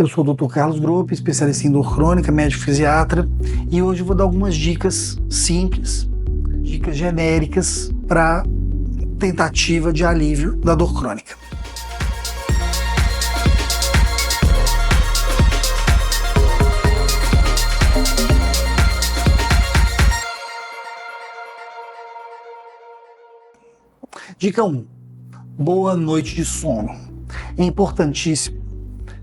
Eu sou o Dr. Carlos Grupp, especialista em dor crônica, médico fisiatra, e hoje eu vou dar algumas dicas simples, dicas genéricas para tentativa de alívio da dor crônica. Dica 1. Boa noite de sono. É importantíssimo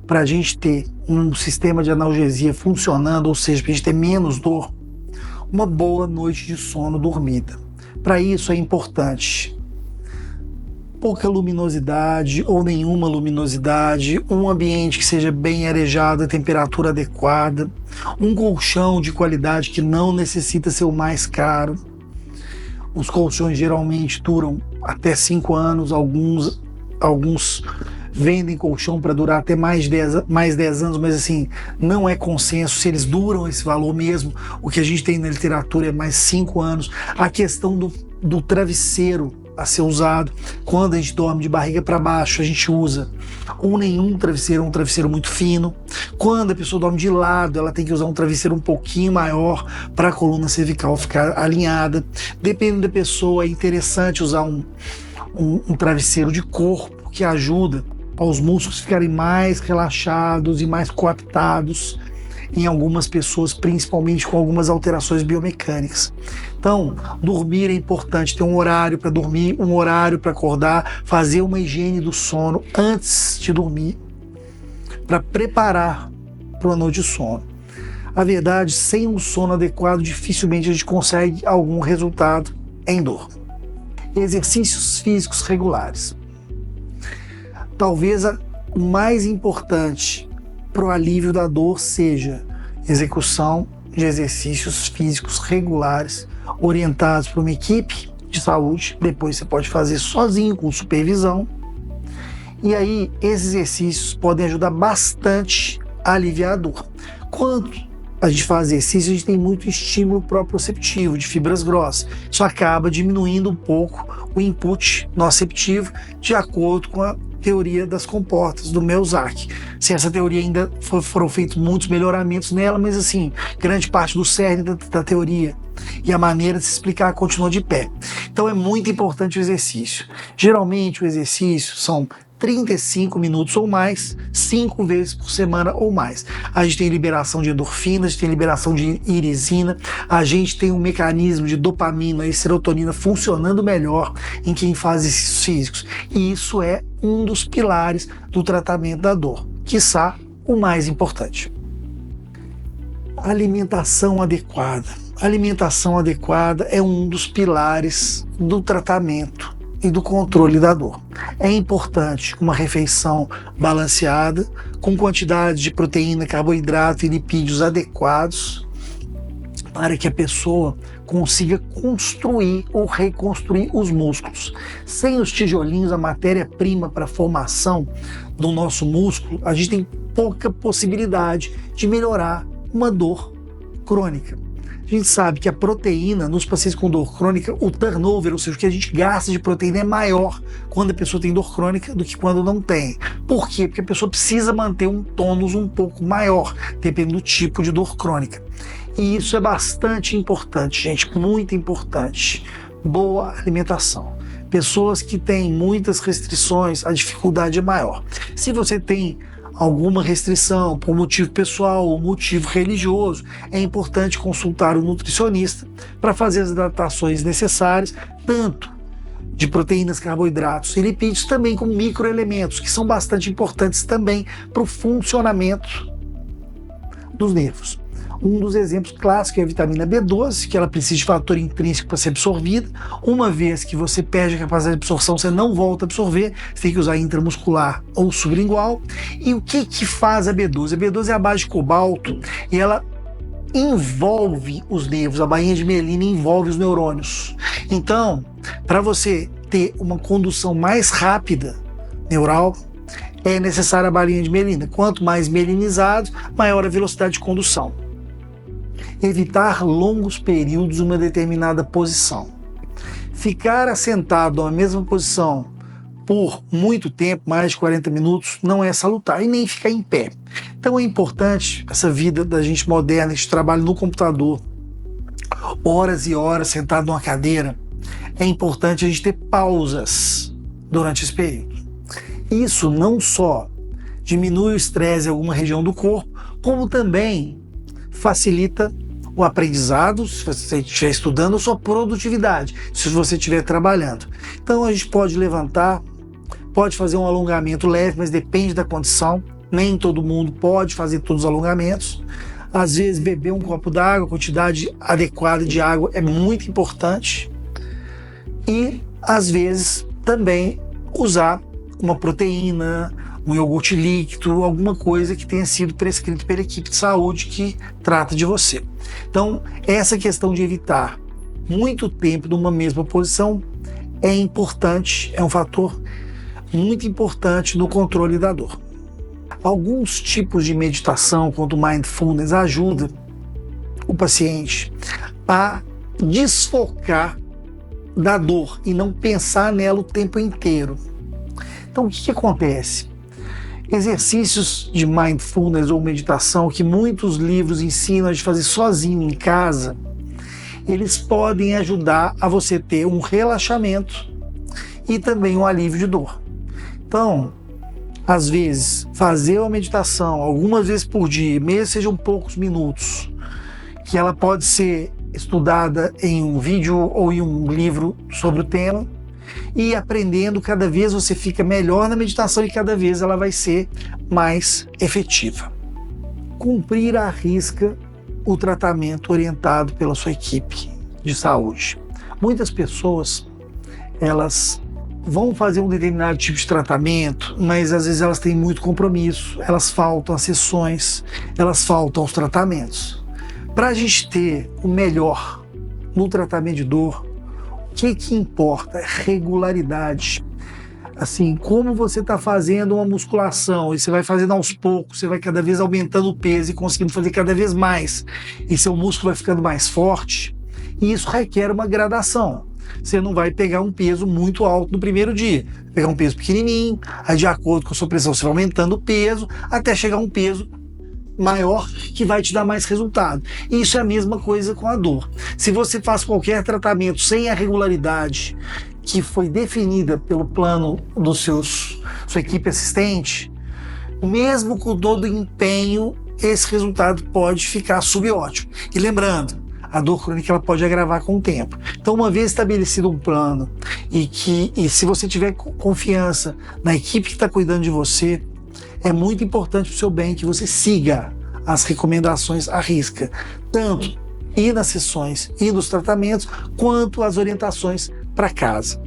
para a gente ter um sistema de analgesia funcionando, ou seja, para a gente ter menos dor, uma boa noite de sono dormida. Para isso é importante pouca luminosidade ou nenhuma luminosidade, um ambiente que seja bem arejado, a temperatura adequada, um colchão de qualidade que não necessita ser o mais caro. Os colchões geralmente duram até 5 anos, alguns vendem colchão para durar até mais 10 anos, mas assim, não é consenso se eles duram esse valor mesmo. O que a gente tem na literatura é mais 5 anos. A questão do travesseiro a ser usado, quando a gente dorme de barriga para baixo, a gente usa ou nenhum travesseiro, um travesseiro muito fino. Quando a pessoa dorme de lado, ela tem que usar um travesseiro um pouquinho maior para a coluna cervical ficar alinhada. Dependendo da pessoa, é interessante usar um travesseiro de corpo que ajuda aos músculos ficarem mais relaxados e mais coaptados em algumas pessoas, principalmente com algumas alterações biomecânicas. Então, dormir é importante, ter um horário para dormir, um horário para acordar, fazer uma higiene do sono antes de dormir, para preparar para uma noite de sono. A verdade, sem um sono adequado, dificilmente a gente consegue algum resultado em dor. Exercícios físicos regulares. Talvez o mais importante para o alívio da dor seja execução de exercícios físicos regulares, orientados por uma equipe de saúde. Depois você pode fazer sozinho, com supervisão. E aí, esses exercícios podem ajudar bastante a aliviar a dor. Quando a gente faz exercício, a gente tem muito estímulo proprioceptivo de fibras grossas. Isso acaba diminuindo um pouco o input nociceptivo, de acordo com a teoria das comportas, do Melzack. Se essa teoria ainda foram feitos muitos melhoramentos nela, mas assim, grande parte do cerne da teoria e a maneira de se explicar continua de pé. Então é muito importante o exercício. Geralmente o exercício são 35 minutos ou mais, 5 vezes por semana ou mais. A gente tem liberação de endorfinas, a gente tem liberação de irisina, a gente tem um mecanismo de dopamina e serotonina funcionando melhor em quem faz exercícios físicos. E isso é um dos pilares do tratamento da dor, quiçá o mais importante. Alimentação adequada. A alimentação adequada é um dos pilares do tratamento e do controle da dor. É importante uma refeição balanceada, com quantidade de proteína, carboidrato e lipídios adequados, para que a pessoa consiga construir ou reconstruir os músculos. Sem os tijolinhos, a matéria-prima para a formação do nosso músculo, a gente tem pouca possibilidade de melhorar uma dor crônica. A gente sabe que a proteína, nos pacientes com dor crônica, o turnover, ou seja, o que a gente gasta de proteína é maior quando a pessoa tem dor crônica do que quando não tem. Por quê? Porque a pessoa precisa manter um tônus um pouco maior, dependendo do tipo de dor crônica. E isso é bastante importante, gente, muito importante. Boa alimentação. Pessoas que têm muitas restrições, a dificuldade é maior. Se você tem alguma restrição por motivo pessoal ou motivo religioso, é importante consultar o nutricionista para fazer as adaptações necessárias, tanto de proteínas, carboidratos e lipídios, também com microelementos, que são bastante importantes também para o funcionamento dos nervos. Um dos exemplos clássicos é a vitamina B12, que ela precisa de fator intrínseco para ser absorvida. Uma vez que você perde a capacidade de absorção, você não volta a absorver, você tem que usar intramuscular ou sublingual. E o que faz a B12? A B12 é a base de cobalto e ela envolve os nervos, a bainha de mielina envolve os neurônios. Então, para você ter uma condução mais rápida neural, é necessária a bainha de mielina. Quanto mais mielinizado, maior a velocidade de condução. Evitar longos períodos em uma determinada posição. Ficar assentado na mesma posição por muito tempo, mais de 40 minutos, não é salutar, e nem ficar em pé. Então é importante, essa vida da gente moderna, que trabalha no computador, horas e horas sentado numa cadeira, é importante a gente ter pausas durante esse período. Isso não só diminui o estresse em alguma região do corpo, como também facilita o aprendizado, se você estiver estudando, a sua produtividade, se você estiver trabalhando. Então a gente pode levantar, pode fazer um alongamento leve, mas depende da condição. Nem todo mundo pode fazer todos os alongamentos. Às vezes beber um copo d'água, a quantidade adequada de água é muito importante. E às vezes também usar uma proteína, um iogurte líquido, alguma coisa que tenha sido prescrito pela equipe de saúde que trata de você. Então, essa questão de evitar muito tempo numa mesma posição é importante, é um fator muito importante no controle da dor. Alguns tipos de meditação, quanto mindfulness, ajuda o paciente a desfocar da dor e não pensar nela o tempo inteiro. Então, o que acontece? Exercícios de mindfulness ou meditação que muitos livros ensinam a gente fazer sozinho em casa, eles podem ajudar a você ter um relaxamento e também um alívio de dor. Então, às vezes, fazer uma meditação algumas vezes por dia, mesmo sejam poucos minutos, que ela pode ser estudada em um vídeo ou em um livro sobre o tema, e aprendendo, cada vez você fica melhor na meditação e cada vez ela vai ser mais efetiva. Cumprir à risca o tratamento orientado pela sua equipe de saúde. Muitas pessoas, elas vão fazer um determinado tipo de tratamento, mas às vezes elas têm muito compromisso, elas faltam às sessões, elas faltam aos tratamentos. Para a gente ter o melhor no tratamento de dor, o que importa é regularidade. Assim, como você está fazendo uma musculação e você vai fazendo aos poucos, você vai cada vez aumentando o peso e conseguindo fazer cada vez mais, e seu músculo vai ficando mais forte, e isso requer uma gradação. Você não vai pegar um peso muito alto no primeiro dia, pegar um peso pequenininho, aí de acordo com a sua pressão você vai aumentando o peso até chegar a um peso maior que vai te dar mais resultado. E isso é a mesma coisa com a dor. Se você faz qualquer tratamento sem a regularidade que foi definida pelo plano sua equipe assistente, mesmo com todo o empenho, esse resultado pode ficar subótimo. E lembrando, a dor crônica ela pode agravar com o tempo. Então, uma vez estabelecido um plano e se você tiver confiança na equipe que está cuidando de você, é muito importante para o seu bem que você siga as recomendações à risca, tanto ir nas sessões e nos tratamentos, quanto as orientações para casa.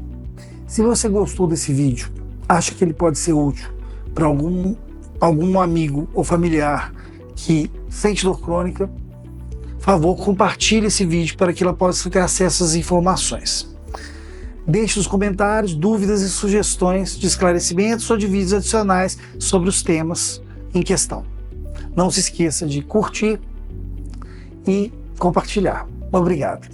Se você gostou desse vídeo, acha que ele pode ser útil para algum amigo ou familiar que sente dor crônica, por favor, compartilhe esse vídeo para que ela possa ter acesso às informações. Deixe nos comentários dúvidas e sugestões de esclarecimentos ou de vídeos adicionais sobre os temas em questão. Não se esqueça de curtir e compartilhar. Obrigado.